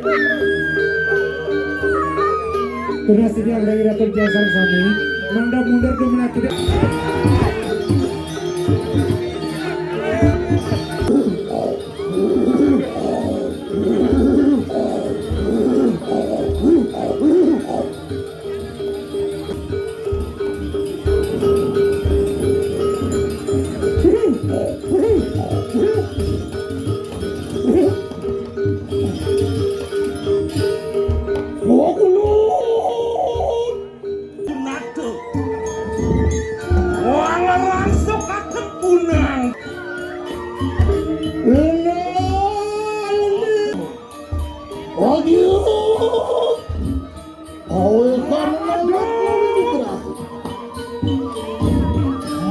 Tuna sidiang dari Ratu Jasar Sami Manda mundur ke menakut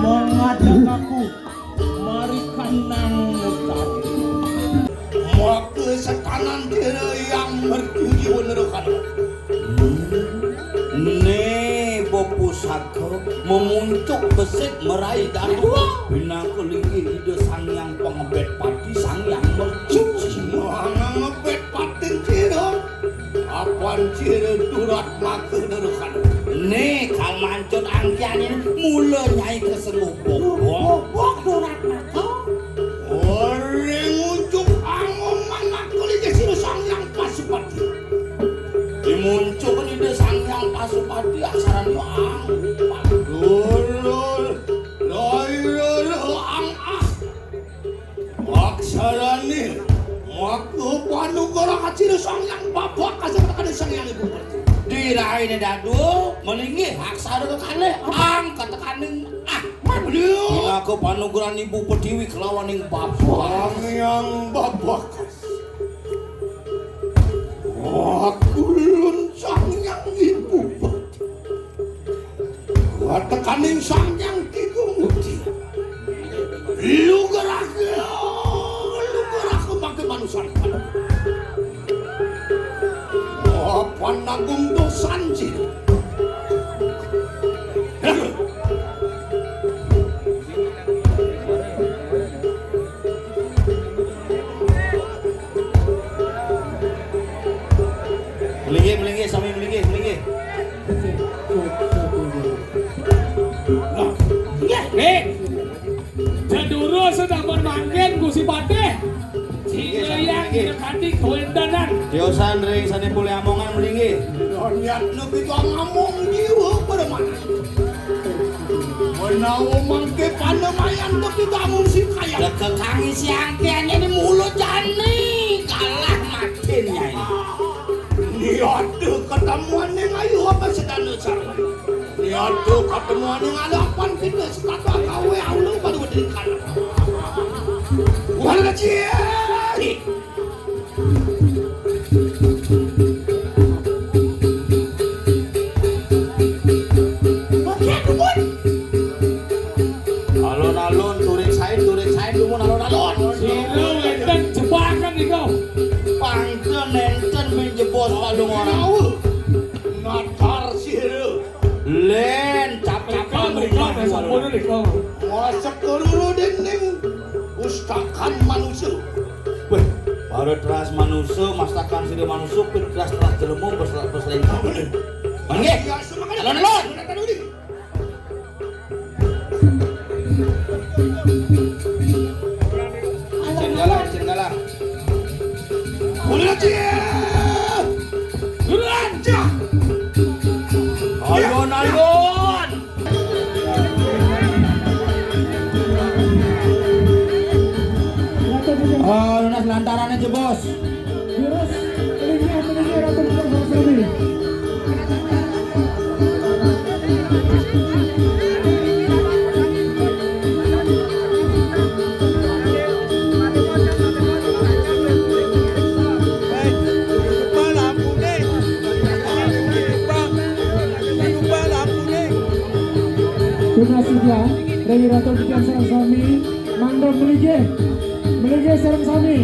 mengajak aku mari kanang mutari maka sekanan diri yang bertuju menerukan ne bopusaka memuncuk besit meraih dari bina kelingi ide sang yang pengebet pati sang yang bercuci ngebet patin ciro apaan ciro durat maka nerukan ne kang mancun angkian ini mula nyai kesembuh bok durat maka orang muncuk angoman makuli kesiro sang yang pasupati dimuncuk ide sang yang pasupati aksaran yo ang dulul loiro ang aksarani waktu panugara kaciro sang yang babak kasar sang yang ibu diraine dadu melingi aksara kekane ang katekaning mablu aku panugrahan ibu Pertiwi kelawan ing babak yang babak aku sang yang ibu katekaning sang yang digumuti lu gerak pakai manusia apa nanggung dosanji melingi sami melingi nih jaduro sedang bermain Gusti Patih yang dekati kewendanan Diosan ring sane boleh amongan melingi niat nepi ka ngamong jiwa pada mana menawa mangke panemayan nepi ka among si kaya kekangi si angkian ini mulut jani kalah makin nyai niat ketemuan ning ayu apa sedana cara niat ketemuan ning alapan kita sekata kawe aulung pada berdirikan wala kecil alon-alon turing sain dumun alon-alon sila wenten jebakan nih kau pangken enten menjebos padung orang ngatar sih len cap-capan mereka sempurna nih kau masak keluru dening pustakan manusia weh baru teras manusia masakan sini manusia teras jelemu berselengkap manggih alon-alon Cenggala. Boleh aja. Alon. Lunas lantaran aja bos. Terus melingi Ratu Jasar Sami Tuna sidiang dari Ratu Jasar Sami Manda melingi sareng sami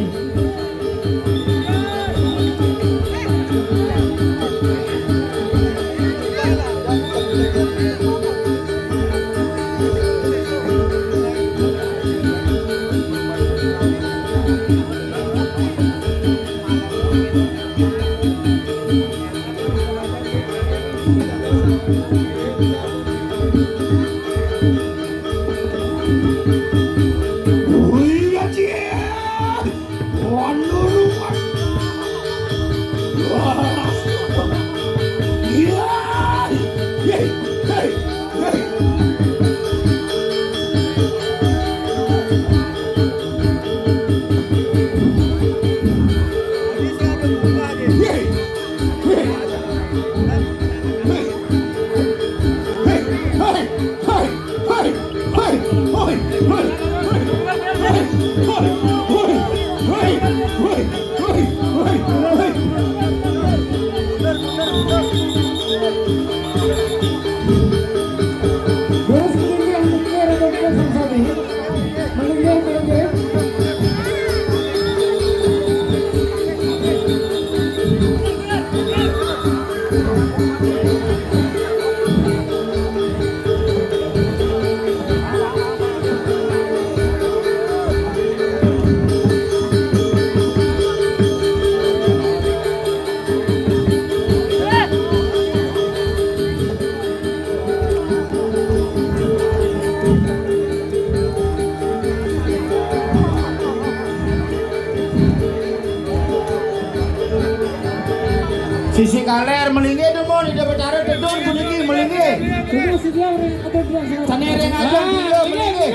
Sisi kaler melingge demon ida betara tedon puniki melingge. Tunggu sedia orang atau dia sangat. Sanereng aja tiga melingge.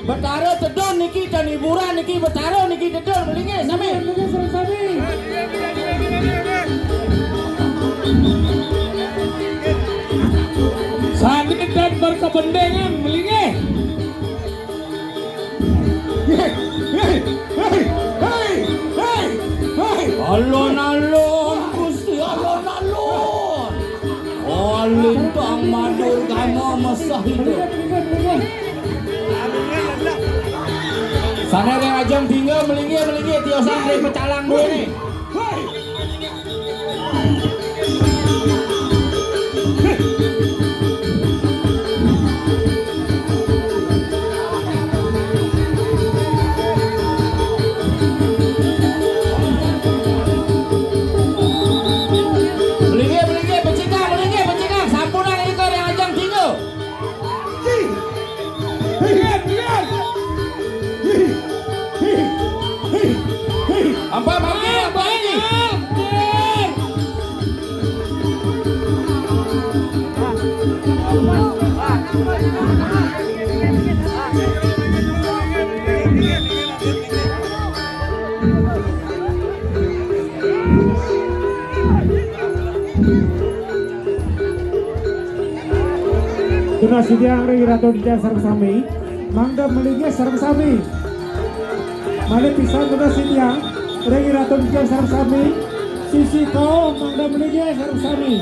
Betara tedon niki dan hiburan niki betara niki tedon melingge sami. Melingge sareng sami. Sandi dan berkepentingan melingge. Alon-alon Gusti alon-alon. Lintang madur kamu mesah itu. Sanereng aja tinggal melingge tiosan dari pecalang dulu nih. Apa ini? Tuna sidiang ring ratu dia sareng sami. Mangga melingge sareng sami. Male pisan tuna sidiang ring ratu dia sareng sami. Sisi kau mangga melingge sareng sami.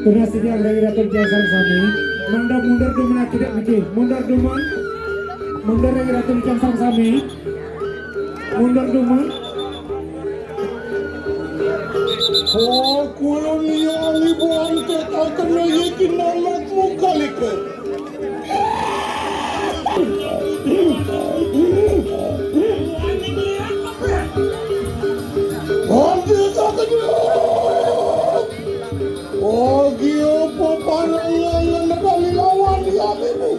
Tuna Sidiang Rai Ratu Jaya Sarasami Mangda mundur duman tidak miki mundur duman mundur Rai Ratu Jaya Sarasami mundur duman Kulon yang ibu angkat akan yakin anakmu kali ke. Angkat akan apa pandangan yang kali lawan ya ibu.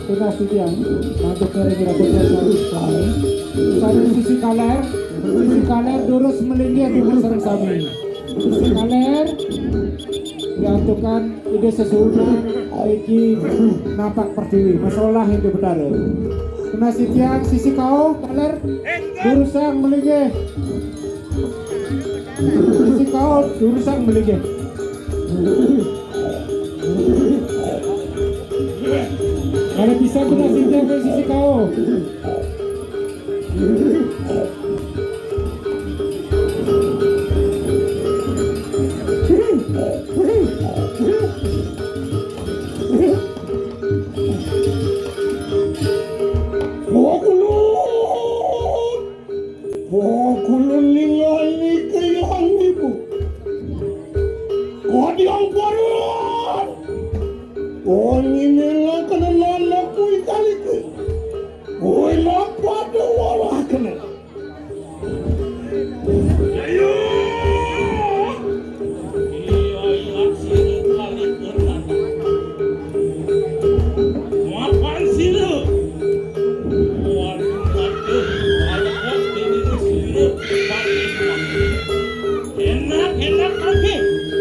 Tuna Sidiang Mantuk Rai Ratu Jaya Sarasami Sari sisi kaler durus melingkir duman Sarasami sisi kaler diantukan ide sesudah iki napak pertiwi masalah yang benar. Tuna Sidiang sisi kau kaler durusang melingkir sisi kau durusang melingkir kalau bisa Tuna Sidiang ke sisi kau Kulon ningali kayang ibu. Kau diang parut. Oh inilah kena anakku kali ke. Oh apa ada walah kena. Ayo. Enak lagi,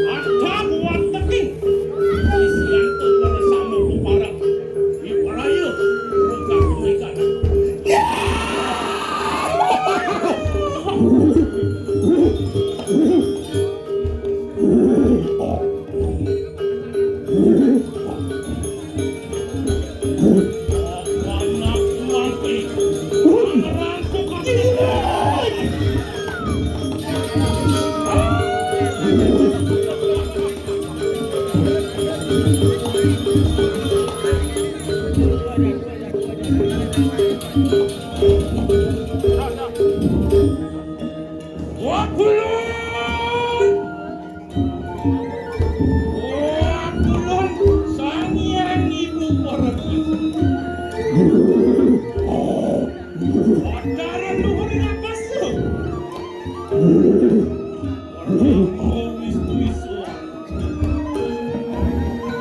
ada buat teking. Isian tuh bersama para di paraya, bukan mereka. Anak mati, rangkuk kaki.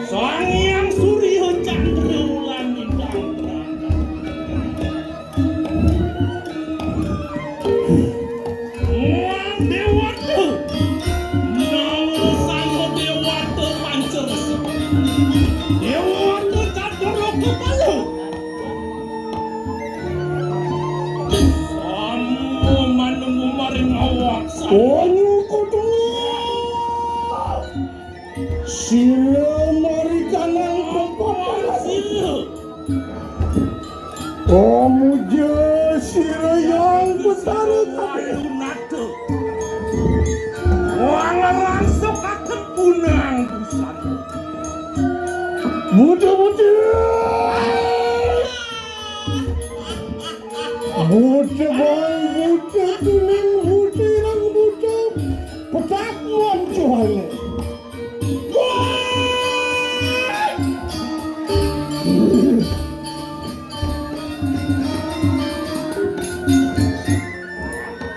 Sang Hyang Surya Candra Wulan Indang Prana. Muang Dewata Nama Sang Dewata Pancersi Dewata Candra Kepala Samu manemu maring awak Onyu kudu. Sila mari kanang Sila Omuja sila yang besar Ayo nado Wang langsung kakek punang busan Muda-muda Muda bang muda tuning muda yang muda Petak nuan cuhane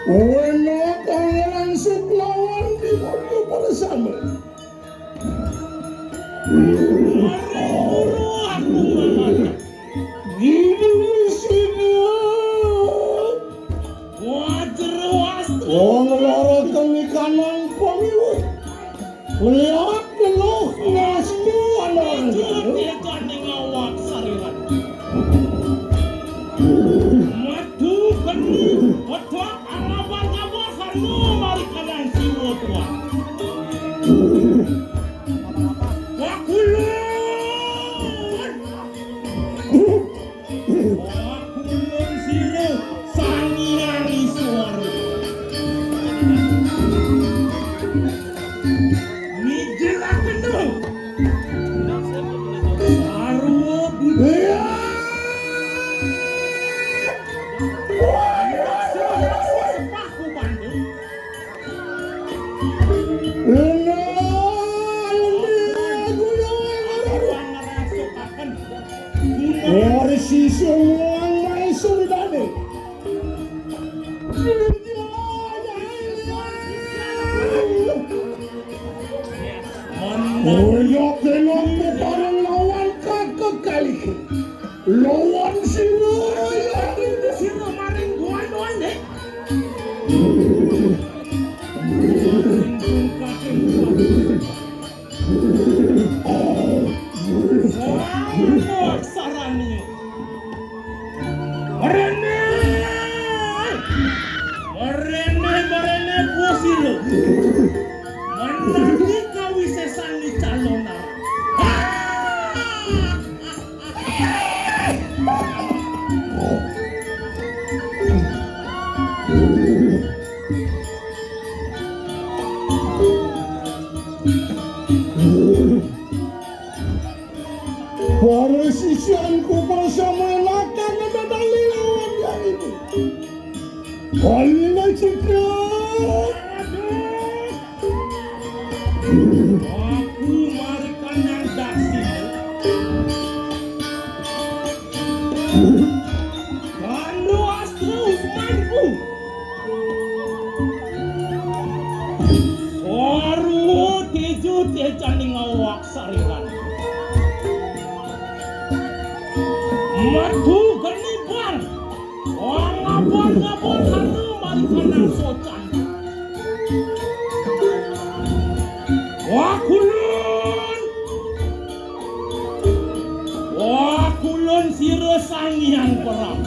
Enak ang langsung lawan di muda bersama Gini sini Wajar was Wong lara kami kanang pang Lihat penuh nastu anak Dia janding awak sariran. Matu geni, otak alaban kabar harno mari kanan siwo tua. Wakulun siro sangiang isuaru. Mijelakan dong. Arwo budaya. Sepaku Bandung. Ngerasukakan. Orsi semua mai suridane. Oyok kenong kepada lawan kakak kali. Lawan sino Itu siro maring guan-guan deh. Selamat sarani. Merene posilo. Menanti kawisesan di calonara. para sisianku bersama akan medali lawan yang ini. Kalian cekat. Aku marikan yang daksi. Kando astro usmanku. Waru teju tejaning awak sariran. Matu geni bang. Ngapon hanu marikan yang socan. Wakulun siro sangiang perang.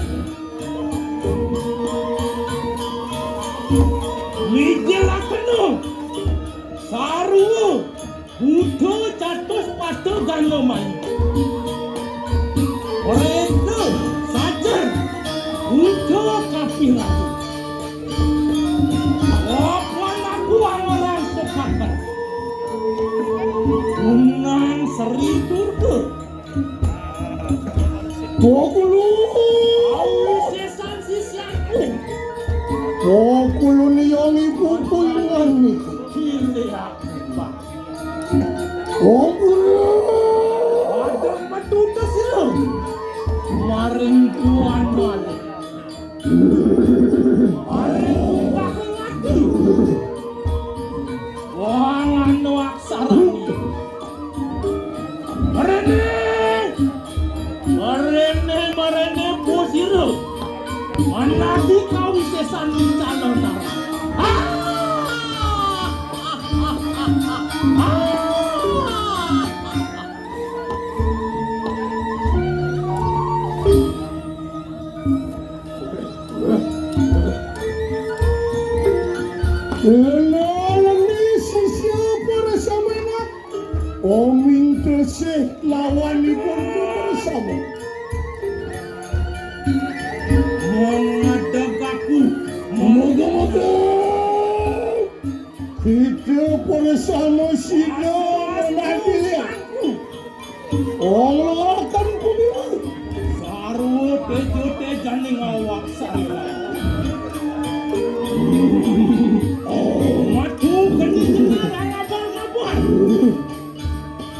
Mijelakan dong. Saru butuh catus patu ganomai. Redo sajar butuh kapiratu. Wapan aku orang sokakan. Unang seritur ke. Sesan sisianku. Kulun yang ibu ini. Kile aku bang. Ada matuta sila. Maring tuan balik. Maring bakal lagi. Wangan no aksarani. Marene posiro. Manadi kawisesan di calonara. Oming tersih lawan ibu bersama. Mengadap aku. Moga-moga kita bersama sida menadilia. Allah akan kuliah. Saru tejo tejaning awak sarila. Matu geni jenara abang-abang.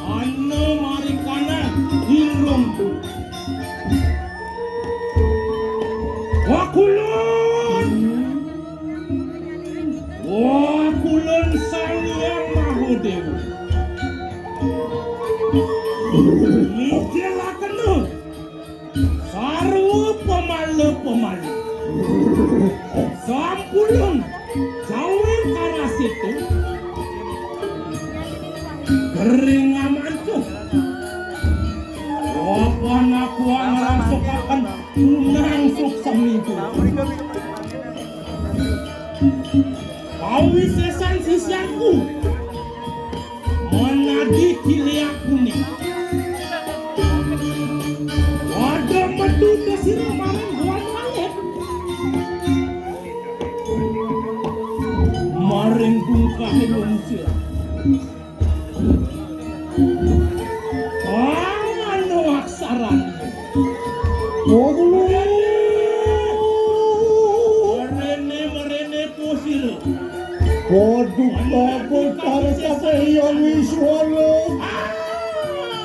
Anu marikana hilum. Wakulun sangiang mahudewu. Mijelakan dong. Saru pemalu. Sampulun jauhin karas itu. Awi sesan sisianku menadi kiliak kuning. Ada medu kesini maring guan langit. Maring bungkah lungsir. Anu aksaran. Merene posir. Koduk kabut para sa iyong Wiswara.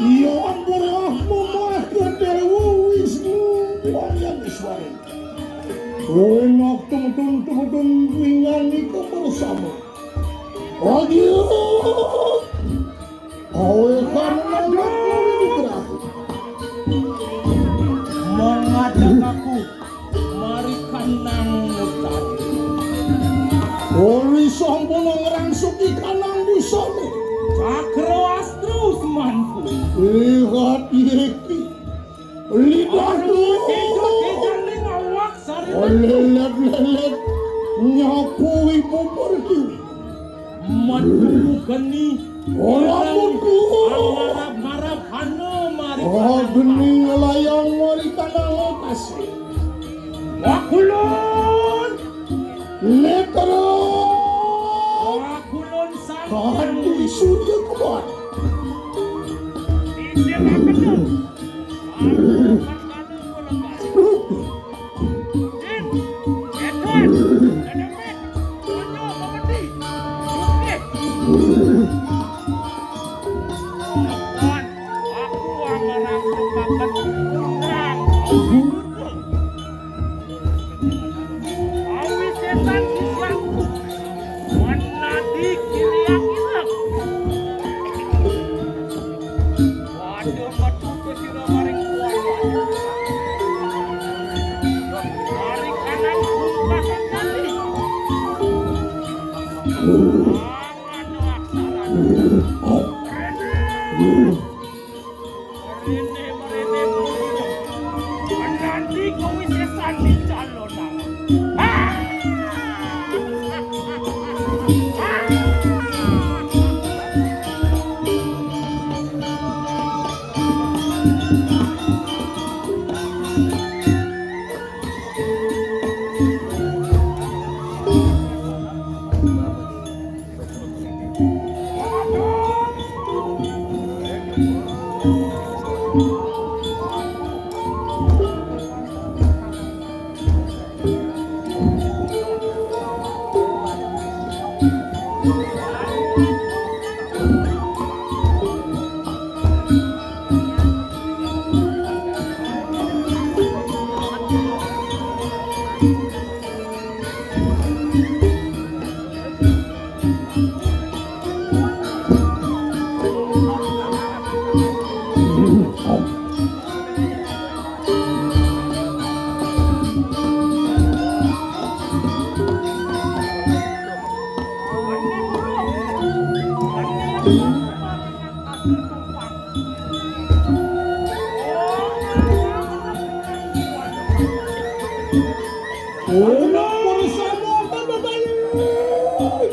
Yang berahma ke Dewa Wisnu Yang Wiswara. Enak teman-teman ringan itu bersama. Aduh, awal karena aku Mengajak aku mari kanang utari. Ori sampun ngrangsuki kanang busane. Cakro astro usmanku. Lihat iki. Lidahku. Kejo-kejan ning awak sari. Lelet nyapu ibu pertiwi. Madu geni. Orang mudu. Marap-marap hano mari. Geni layang mari kanang lokasi. Wakulon. Letero. Wakulon sang. Kandi surya kuat.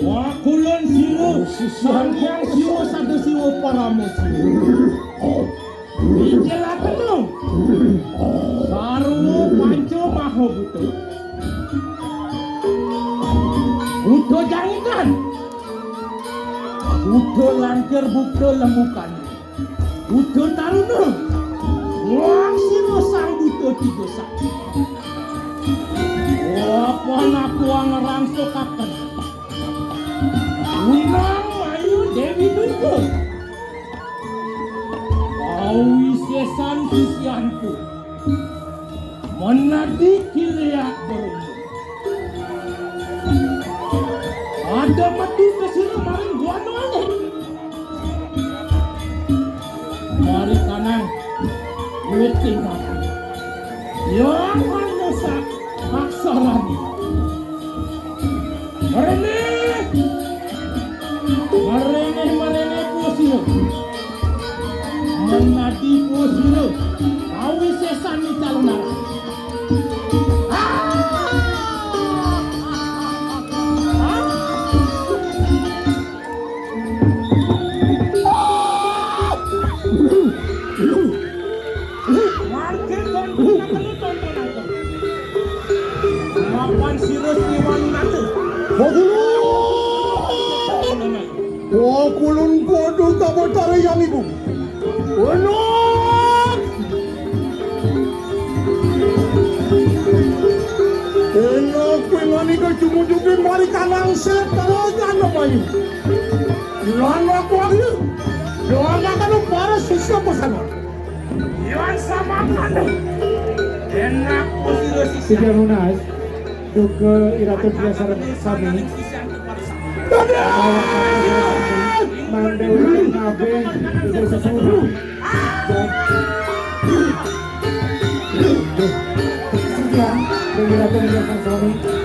Wakulon siro, sangkang siro sada siro paramo siro. Ijelakan dong. Saru panco maho buto. Buto jangikan. Buto lancar buto lemukan. Buto taruno. Wang siro sang buto tiga sakit. Apa aku ngerangso kapan? Unang ayu Dewi Durga. Awi sesan sisianku menadi kiliak berumur. Ada medu kesini maring gua noleh. Mari kanang weting aku. Yang hanya sak aksarani. Marene posiro. Menadi posiro. Awi sesan ni calonara. lawan si Resmi Waninata. Kulun bodoh tak bertara yang ibu. Enak! Enak pengani ke cuma-cuma mari kanang setan namanya. Lana kuari. Lana kalau para siswa pesana. Iwan sama kanu. Enak posisi Sidya lunas juga Iraton Jaya Sarasami Mandewi Nabe itu sesuatu dan Sidya dengan Iraton Jaya Sarasami